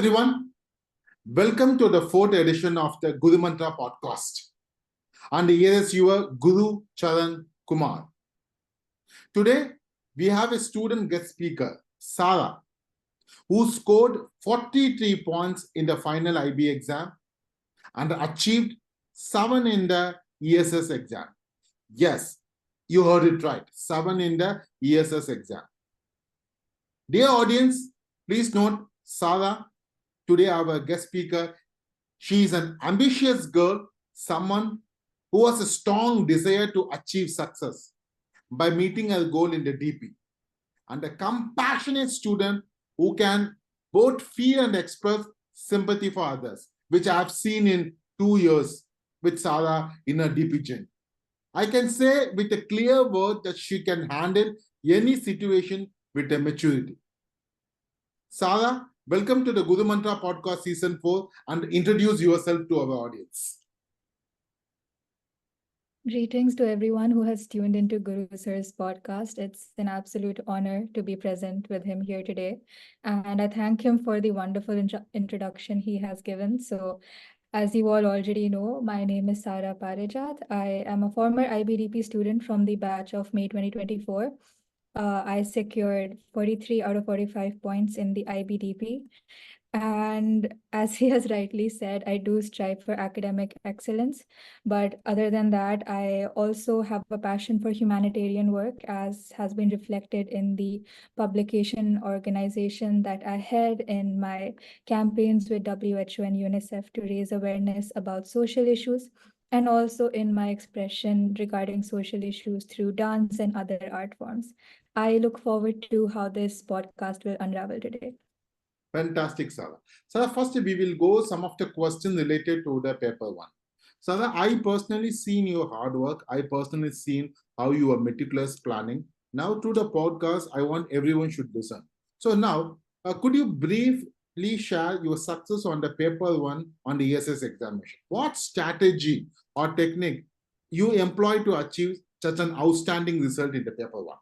everyone. Welcome to the fourth edition of the Guru Mantra podcast. And here is your Guru Charan Kumar. Today, we have a student guest speaker, Saara, who scored 43 points in the final IB exam and achieved 7 in the ESS exam. Yes, you heard it right, 7 in the ESS exam. Dear audience, please note Saara, today our guest speaker. She is an ambitious girl, someone who has a strong desire to achieve success by meeting her goal in the DP, and a compassionate student who can both feel and express sympathy for others, which I have seen in 2 years with Saara in her DP journey. I can say with a clear word that she can handle any situation with a maturity. Saara, welcome to the Guru Mantra podcast season 4 and introduce yourself to our audience. Greetings to everyone who has tuned into Guru Sir's podcast. It's an absolute honor to be present with him here today. And I thank him for the wonderful introduction he has given. So, as you all already know, my name is Saara Parijaat. I am a former IBDP student from the batch of May 2024. I secured 43 out of 45 points in the IBDP. And as he has rightly said, I do strive for academic excellence. But other than that, I also have a passion for humanitarian work, as has been reflected in the publication organization that I head in my campaigns with WHO and UNICEF to raise awareness about social issues, and also in my expression regarding social issues through dance and other art forms. I look forward to how this podcast will unravel today. Fantastic, Saara. Saara, first we will go some of the questions related to the paper 1. Saara, I personally seen your hard work. I personally seen how you are meticulous planning. Now through the podcast, I want everyone should listen. So now, could you briefly share your success on the paper 1 on the ESS examination? What strategy or technique you employ to achieve such an outstanding result in the paper 1?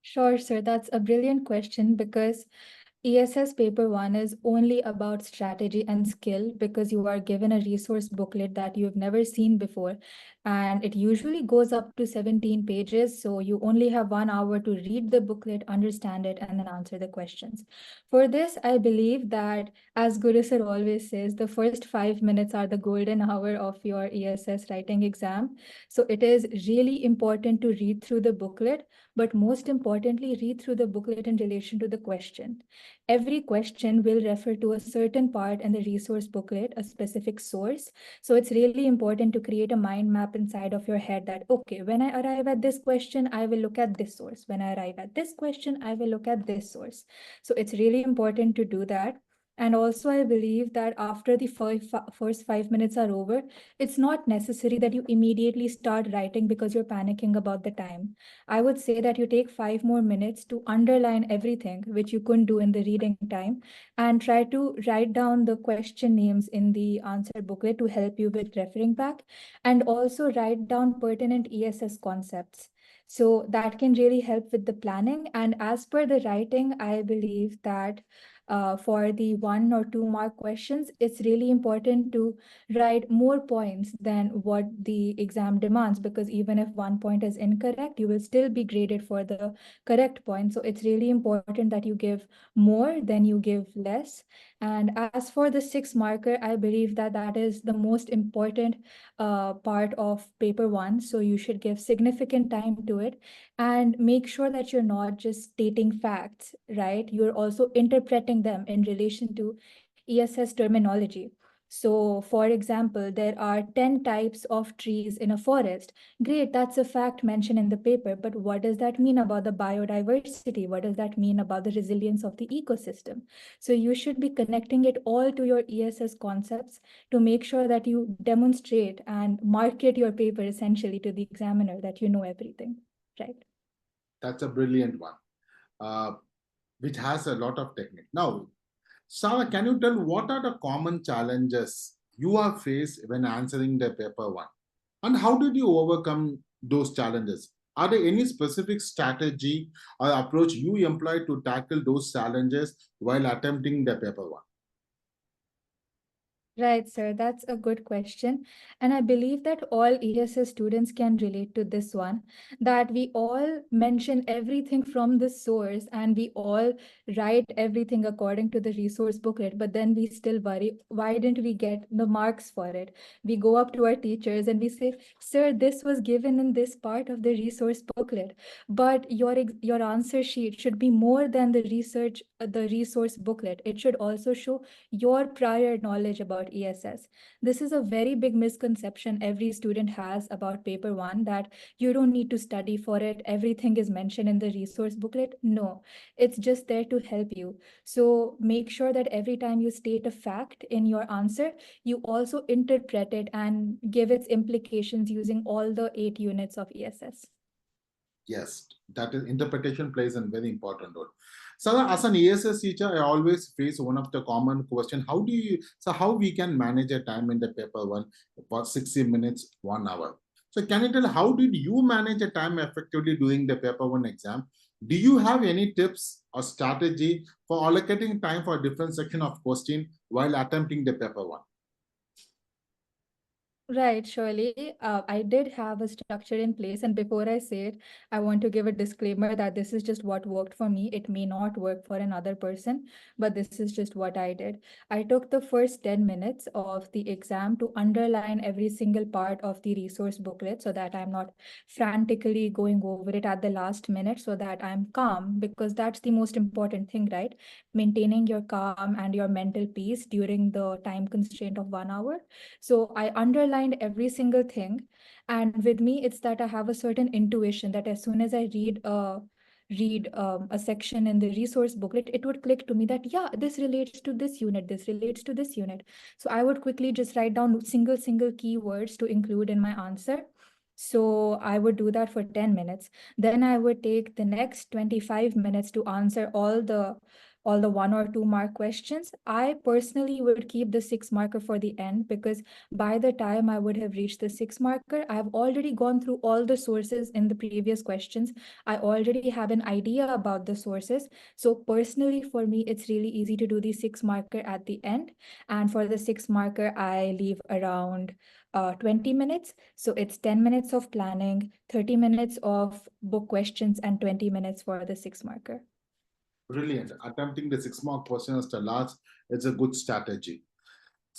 Sure, sir. That's a brilliant question because ESS paper 1 is only about strategy and skill because you are given a resource booklet that you've never seen before. And it usually goes up to 17 pages. So you only have 1 hour to read the booklet, understand it, and then answer the questions. For this, I believe that, as Guru Sir always says, the first 5 minutes are the golden hour of your ESS writing exam. So it is really important to read through the booklet, but most importantly, read through the booklet in relation to the question. Every question will refer to a certain part in the resource booklet, a specific source. So it's really important to create a mind map inside of your head that, okay, when I arrive at this question, I will look at this source. When I arrive at this question, I will look at this source. So it's really important to do that. And also, I believe that after the first 5 minutes are over, it's not necessary that you immediately start writing because you're panicking about the time. I would say that you take 5 more minutes to underline everything, which you couldn't do in the reading time, and try to write down the question names in the answer booklet to help you with referring back, and also write down pertinent ESS concepts. So that can really help with the planning. And as per the writing, I believe that for the 1 or 2 mark questions, it's really important to write more points than what the exam demands, because even if 1 point is incorrect, you will still be graded for the correct point. So it's really important that you give more than you give less. And as for the 6 marker, I believe that that is the most important part of paper 1. So you should give significant time to it and make sure that you're not just stating facts, right? You're also interpreting them in relation to ESS terminology. So, for example, there are 10 types of trees in a forest. Great, that's a fact mentioned in the paper, but what does that mean about the biodiversity? What does that mean about the resilience of the ecosystem? So, you should be connecting it all to your ESS concepts to make sure that you demonstrate and market your paper essentially to the examiner that you know everything, right? That's a brilliant one, which has a lot of technique. Now, Saara, can you tell what are the common challenges you have faced when answering the paper 1? And how did you overcome those challenges? Are there any specific strategy or approach you employ to tackle those challenges while attempting the paper one? Right, sir. That's a good question. And I believe that all ESS students can relate to this one, that we all mention everything from the source and we all write everything according to the resource booklet, but then we still worry, why didn't we get the marks for it? We go up to our teachers and we say, sir, this was given in this part of the resource booklet, but your answer sheet should be more than the resource booklet. It should also show your prior knowledge about ESS. This is a very big misconception every student has about paper one, that you don't need to study for it. Everything is mentioned in the resource booklet. No, it's just there to help you. So make sure that every time you state a fact in your answer, you also interpret it and give its implications using all the 8 units of ESS. Yes, that is interpretation plays a very important role. So as an ESS teacher, I always face one of the common question: how we can manage a time in the paper one for 60 minutes, 1 hour? So can you tell how did you manage a time effectively during the paper one exam? Do you have any tips or strategy for allocating time for a different section of question while attempting the paper one? Right, surely. I did have a structure in place. And before I say it, I want to give a disclaimer that this is just what worked for me. It may not work for another person, but this is just what I did. I took the first 10 minutes of the exam to underline every single part of the resource booklet so that I'm not frantically going over it at the last minute, so that I'm calm, because that's the most important thing, right? Maintaining your calm and your mental peace during the time constraint of 1 hour. So I underlined every single thing. And with me, it's that I have a certain intuition that as soon as I read a section in the resource booklet, it would click to me that, yeah, this relates to this unit, this relates to this unit. So I would quickly just write down single keywords to include in my answer. So I would do that for 10 minutes. Then I would take the next 25 minutes to answer all the 1 or 2 mark questions. I personally would keep the 6 marker for the end, because by the time I would have reached the 6 marker, I have already gone through all the sources in the previous questions. I already have an idea about the sources. So personally, for me, it's really easy to do the 6 marker at the end. And for the 6 marker, I leave around 20 minutes. So it's 10 minutes of planning, 30 minutes of book questions, and 20 minutes for the 6 marker. Brilliant. Attempting the 6 mark question as the last, it's a good strategy.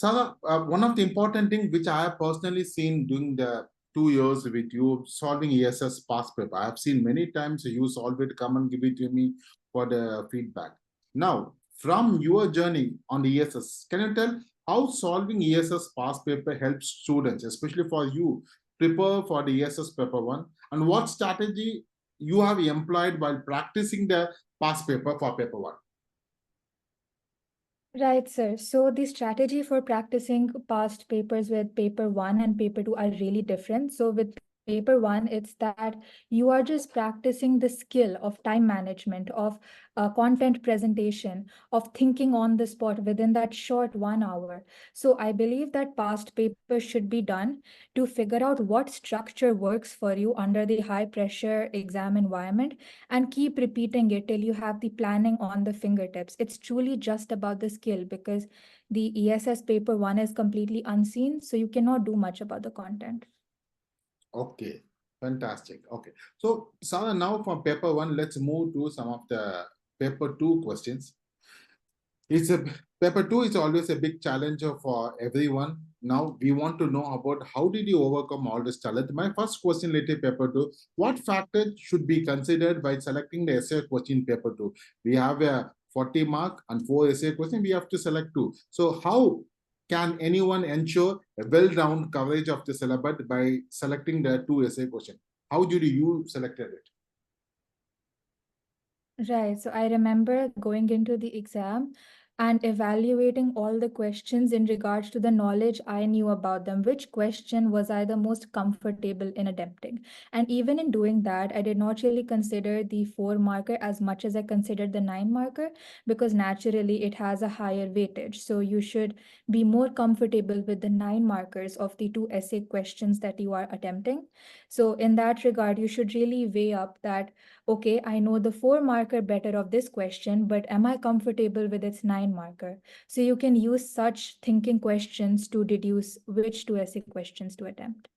Saara, one of the important things which I have personally seen during the 2 years with you solving ESS past paper, I have seen many times you solve it, come and give it to me for the feedback. Now, from your journey on the ESS, can you tell how solving ESS past paper helps students, especially for you, prepare for the ESS paper one, and what strategy you have employed while practicing the past paper for paper one? Right, sir. So the strategy for practicing past papers with paper one and paper two are really different. So with paper one, it's that you are just practicing the skill of time management, of content presentation, of thinking on the spot within that short 1 hour. So I believe that past papers should be done to figure out what structure works for you under the high pressure exam environment, and keep repeating it till you have the planning on the fingertips. It's truly just about the skill, because the ESS paper one is completely unseen, so you cannot do much about the content. Okay, fantastic. Okay, so Saara, now from paper one, let's move to some of the paper two questions. It's a paper two is always a big challenge for everyone. Now we want to know about how did you overcome all this challenge. My first question related paper two: what factors should be considered by selecting the essay question paper two? We have a 40 mark and 4 essay question. We have to select two. So how can anyone ensure a well-rounded coverage of the syllabus by selecting the 2 essay question? How did you selected it? Right. So I remember going into the exam, and evaluating all the questions in regards to the knowledge I knew about them. Which question was I the most comfortable in attempting? And even in doing that, I did not really consider the 4 marker as much as I considered the 9 marker, because naturally it has a higher weightage. So you should be more comfortable with the 9 markers of the 2 essay questions that you are attempting. So in that regard, you should really weigh up that, okay, I know the 4 marker better of this question, but am I comfortable with its 9 marker? So you can use such thinking questions to deduce which 2 essay questions to attempt.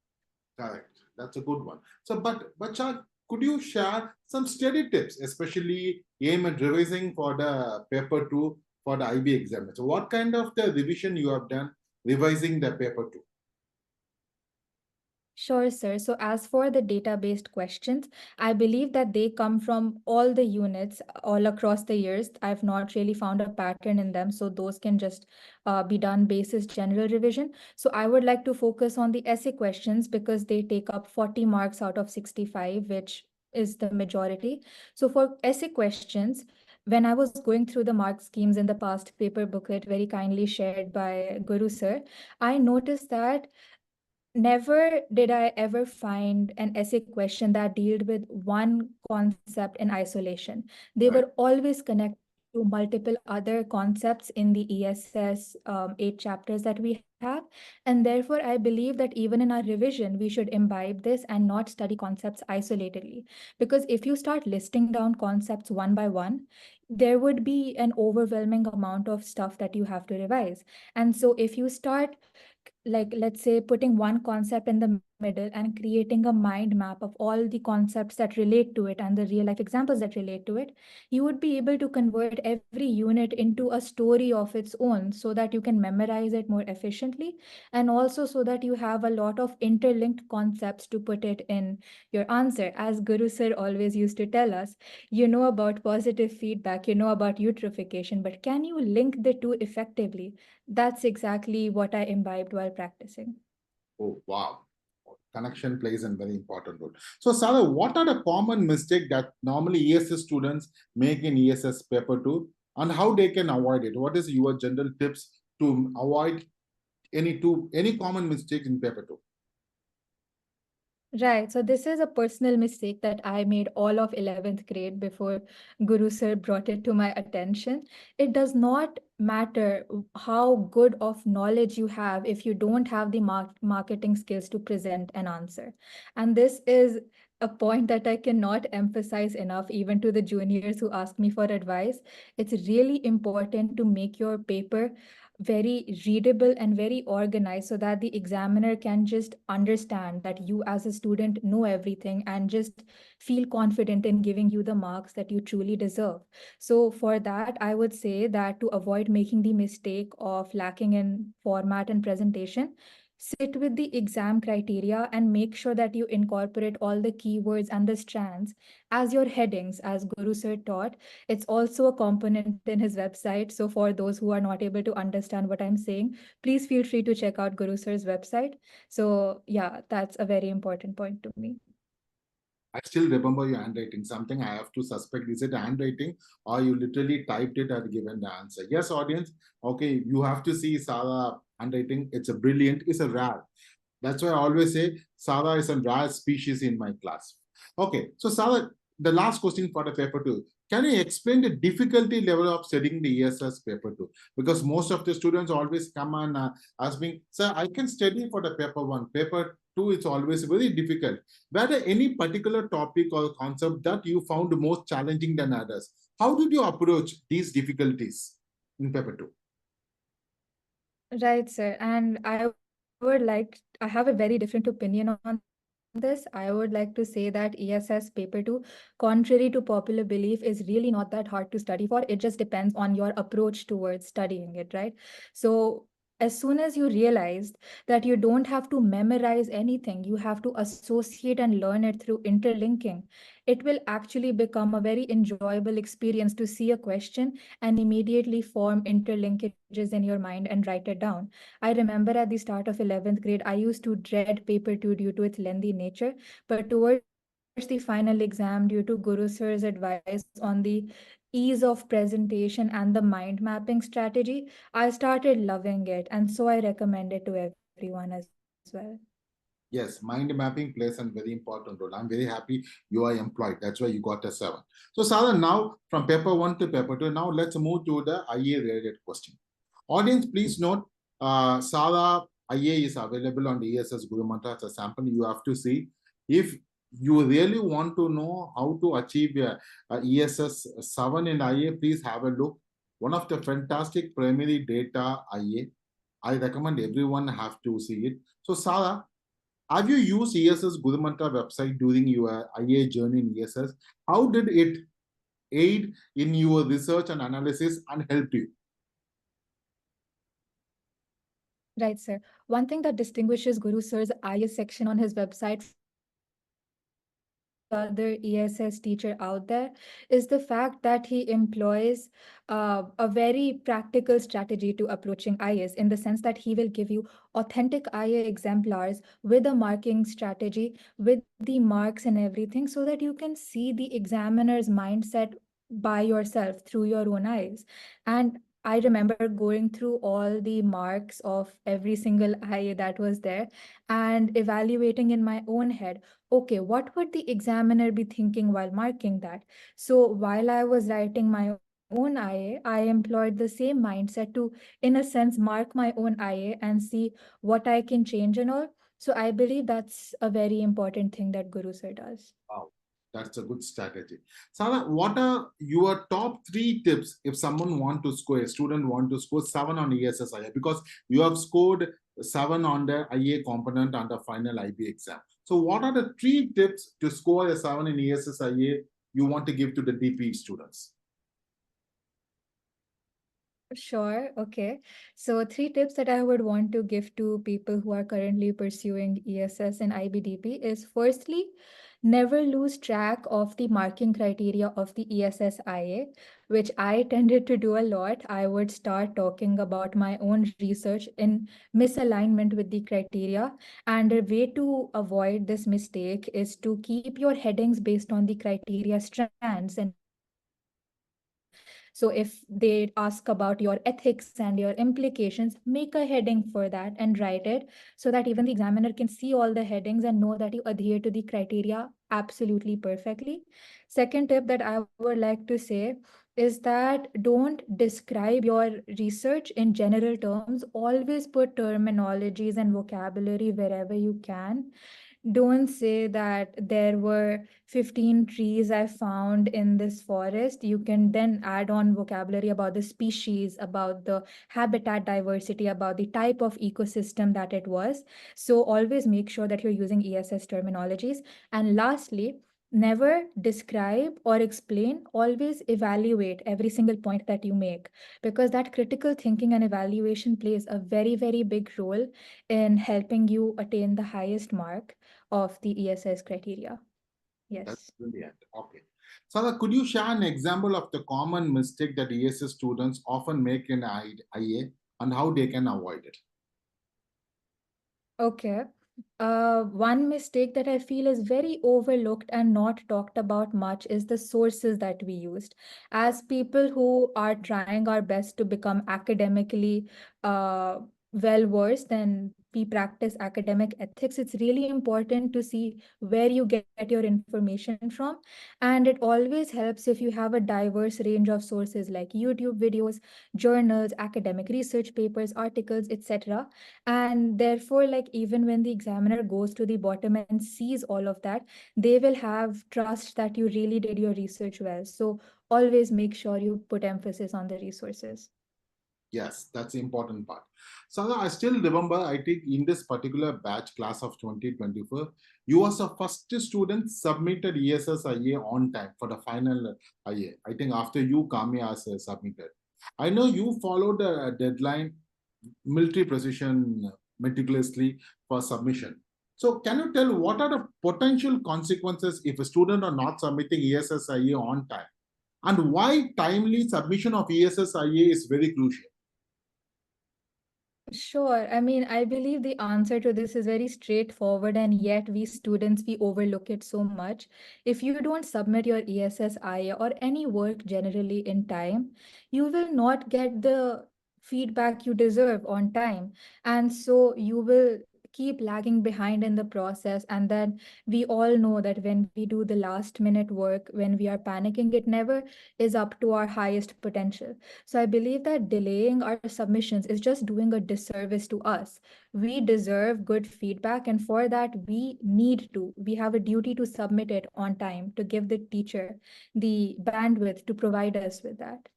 Correct. That's a good one. So, but Chad, could you share some study tips, especially aim at revising for the paper two for the IB exam? So, what kind of the revision you have done revising the paper two? Sure, sir. So, as for the data-based questions, I believe that they come from all the units all across the years. I've not really found a pattern in them, so those can just be done basis general revision. So, I would like to focus on the essay questions because they take up 40 marks out of 65, which is the majority. So, for essay questions, when I was going through the mark schemes in the past paper booklet, very kindly shared by Guru sir, I noticed that never did I ever find an essay question that dealt with one concept in isolation. They Right. were always connected to multiple other concepts in the ESS 8 chapters that we have. And therefore, I believe that even in our revision, we should imbibe this and not study concepts isolatedly. Because if you start listing down concepts one by one, there would be an overwhelming amount of stuff that you have to revise. And so if you start, like, let's say, putting one concept in the middle and creating a mind map of all the concepts that relate to it and the real life examples that relate to it, you would be able to convert every unit into a story of its own, so that you can memorize it more efficiently, and also so that you have a lot of interlinked concepts to put it in your answer. As Guru sir always used to tell us, you know about positive feedback, you know about eutrophication, but can you link the two effectively? That's exactly what I imbibed while practicing. Oh, wow. Connection plays a very important role. So, Sarah, what are the common mistakes that normally ESS students make in ESS paper two, and how they can avoid it? What is your general tips to avoid any common mistakes in paper two? Right. So this is a personal mistake that I made all of 11th grade before Guru sir brought it to my attention. It does not matter how good of knowledge you have if you don't have the marketing skills to present an answer. And this is a point that I cannot emphasize enough, even to the juniors who ask me for advice. It's really important to make your paper very readable and very organized, so that the examiner can just understand that you as a student know everything and just feel confident in giving you the marks that you truly deserve. So for that, I would say that to avoid making the mistake of lacking in format and presentation, sit with the exam criteria and make sure that you incorporate all the keywords and the strands as your headings, as Guru sir taught. It's also a component in his website. So for those who are not able to understand what I'm saying, please feel free to check out Guru sir's website. So yeah, that's a very important point to me. I still remember your handwriting. Something I have to suspect. Is it handwriting or you literally typed it and given the answer? Yes, audience. Okay, you have to see Sarah handwriting. It's a brilliant, it's a rare. That's why I always say Sarah is a rare species in my class. Okay, so Sarah, the last question for the paper two. Can you explain the difficulty level of studying the ESS paper two? Because most of the students always come and ask me, sir, I can study for the paper one. Paper two, it's always very difficult. Were there any particular topic or concept that you found most challenging than others? How did you approach these difficulties in paper two? Right, sir. And I have a very different opinion on this. I would like to say that ESS paper 2, contrary to popular belief, is really not that hard to study for. It just depends on your approach towards studying it, right? So as soon as you realized that you don't have to memorize anything, you have to associate and learn it through interlinking, it will actually become a very enjoyable experience to see a question and immediately form interlinkages in your mind and write it down. I remember at the start of 11th grade, I used to dread paper 2 due to its lengthy nature, but towards the final exam, due to Guru sir's advice on the ease of presentation and the mind mapping strategy, I started loving it. And so I recommend it to everyone as well. Yes, mind mapping plays a very important role. I'm very happy you are employed. That's why you got a 7. So, Saara, now from paper 1 to paper 2, now let's move to the IA related question. Audience, please note, Saara IA is available on the ESS Guru Mantra as a sample. You have to see. If you really want to know how to achieve ESS 7 in IA, please have a look. One of the fantastic primary data IA. I recommend everyone have to see it. So, Saara, have you used ESS Guru Mantra website during your IA journey in ESS? How did it aid in your research and analysis and help you? Right, sir. One thing that distinguishes Guru Sir's IA section on his website from any other ESS teacher out there is the fact that he employs a very practical strategy to approaching IAs, in the sense that he will give you authentic IA exemplars with a marking strategy, with the marks and everything, so that you can see the examiner's mindset by yourself through your own eyes. And I remember going through all the marks of every single IA that was there and evaluating in my own head, okay, what would the examiner be thinking while marking that? So while I was writing my own IA, I employed the same mindset to, in a sense, mark my own IA and see what I can change and all. So I believe that's a very important thing that Guru Sir does. Wow, that's a good strategy. Sara, what are your top 3 tips if someone want to score, a student want to score 7 on ESS IA? Because you have scored 7 on the IA component on the final IB exam. So what are the 3 tips to score a 7 in ESS IA you want to give to the DP students? Sure. Okay. So, 3 tips that I would want to give to people who are currently pursuing ESS and IBDP is, firstly, never lose track of the marking criteria of the ESS IA, which I tended to do a lot. I would start talking about my own research in misalignment with the criteria. And a way to avoid this mistake is to keep your headings based on the criteria strands and not the criteria itself. So if they ask about your ethics and your implications, make a heading for that and write it, so that even the examiner can see all the headings and know that you adhere to the criteria absolutely perfectly. Second tip that I would like to say is that don't describe your research in general terms. Always put terminologies and vocabulary wherever you can. Don't say that there were 15 trees I found in this forest. You can then add on vocabulary about the species, about the habitat diversity, about the type of ecosystem that it was. So always make sure that you're using ESS terminologies. And lastly, never describe or explain, always evaluate every single point that you make, because that critical thinking and evaluation plays a very, very big role in helping you attain the highest mark of the ESS criteria. That's Yes. brilliant. Okay. Sara, could you share an example of the common mistake that ESS students often make in IA and how they can avoid it? Okay. One mistake that I feel is very overlooked and not talked about much is the sources that we used. As people who are trying our best to become academically well versed and we practice academic ethics, it's really important to see where you get your information from. And it always helps if you have a diverse range of sources like YouTube videos, journals, academic research papers, articles, etc. And therefore, like, even when the examiner goes to the bottom and sees all of that, they will have trust that you really did your research well. So always make sure you put emphasis on the resources. Yes, that's the important part. So I still remember, I think in this particular batch class of 2024, you was the first student submitted ESS IA on time for the final IA. I think after you, Kami, has submitted. I know you followed the deadline, military precision meticulously for submission. So can you tell what are the potential consequences if a student are not submitting ESS IA on time? And why timely submission of ESS IA is very crucial? Sure. I mean, I believe the answer to this is very straightforward, and yet we students, we overlook it so much. If you don't submit your ESSI or any work generally in time, you will not get the feedback you deserve on time. And so you will keep lagging behind in the process. And then we all know that when we do the last minute work, when we are panicking, it never is up to our highest potential. So I believe that delaying our submissions is just doing a disservice to us. We deserve good feedback, and for that, we have a duty to submit it on time to give the teacher the bandwidth to provide us with that.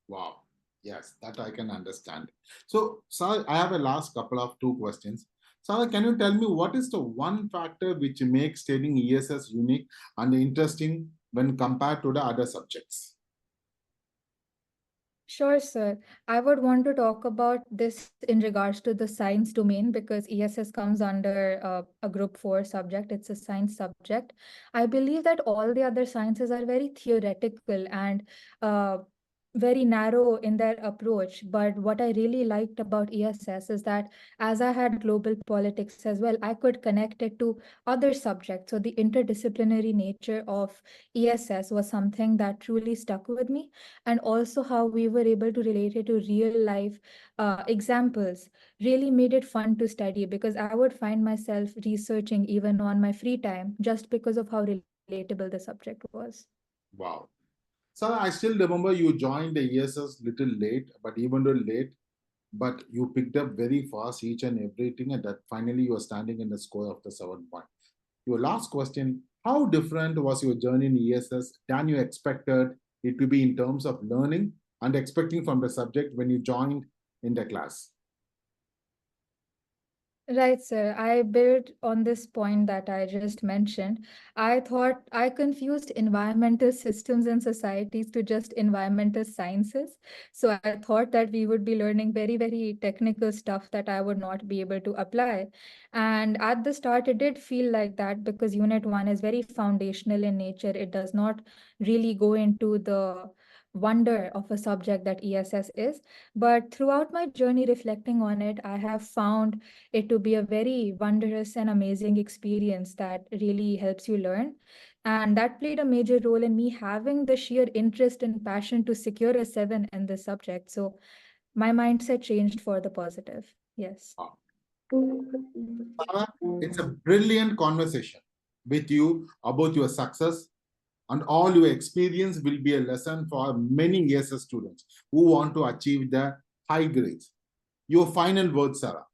Wow. Yes, that I can understand. So, Sarah, I have a last couple of two questions. Sarah, can you tell me what is the one factor which makes studying ESS unique and interesting when compared to the other subjects? Sure, sir. I would want to talk about this in regards to the science domain because ESS comes under a group 4 subject. It's a science subject. I believe that all the other sciences are very theoretical and uh, very narrow in their approach. But what I really liked about ESS is that as I had global politics as well, I could connect it to other subjects. So the interdisciplinary nature of ESS was something that truly stuck with me, and also how we were able to relate it to real life examples really made it fun to study because I would find myself researching even on my free time just because of how relatable the subject was. Wow. Sarah, I still remember you joined the ESS little late, but even though late, but you picked up very fast each and everything, and that finally you are standing in the score of the 7 point. Your last question, how different was your journey in ESS than you expected it to be in terms of learning and expecting from the subject when you joined in the class? Right, sir. I built on this point that I just mentioned. I thought I confused environmental systems and societies to just environmental sciences. So I thought that we would be learning very, very technical stuff that I would not be able to apply. And at the start, it did feel like that because Unit 1 is very foundational in nature. It does not really go into the wonder of a subject that ESS is. But throughout my journey reflecting on it, I have found it to be a very wondrous and amazing experience that really helps you learn. And that played a major role in me having the sheer interest and passion to secure a 7 in this subject. So my mindset changed for the positive. Yes. Wow. Sarah, it's a brilliant conversation with you about your success, and all your experience will be a lesson for many ESS students who want to achieve the high grades. Your final words, Sarah.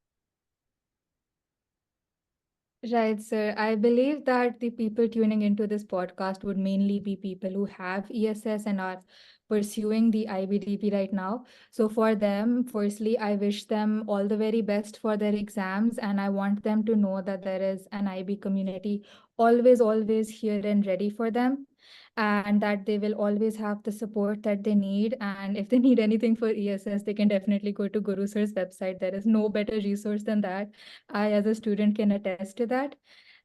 Right, sir. I believe that the people tuning into this podcast would mainly be people who have ESS and are pursuing the IBDP right now. So, for them, firstly, I wish them all the very best for their exams, and I want them to know that there is an IB community always here and ready for them, and that they will always have the support that they need. And if they need anything for ESS, they can definitely go to Guru Sir's website. There is no better resource than that. I, as a student, can attest to that.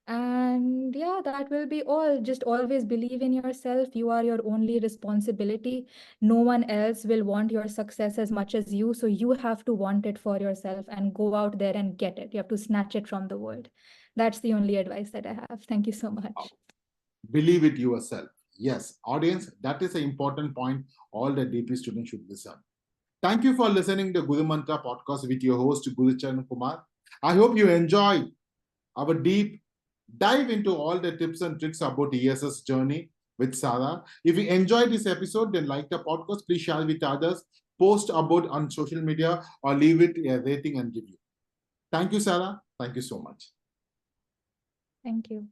And yeah, that will be all. Just always believe in yourself. You are your only responsibility. No one else will want your success as much as you. So you have to want it for yourself and go out there and get it. You have to snatch it from the world. That's the only advice that I have. Thank you so much. Believe it yourself. Yes, audience, that is an important point all the DP students should listen. Thank you for listening to Guru Mantra podcast with your host, Guru Charan Kumar. I hope you enjoy our deep dive into all the tips and tricks about ESS journey with Sarah. If you enjoyed this episode, then like the podcast, please share with others, post about on social media, or leave it a rating and review. Thank you, Sarah. Thank you so much. Thank you.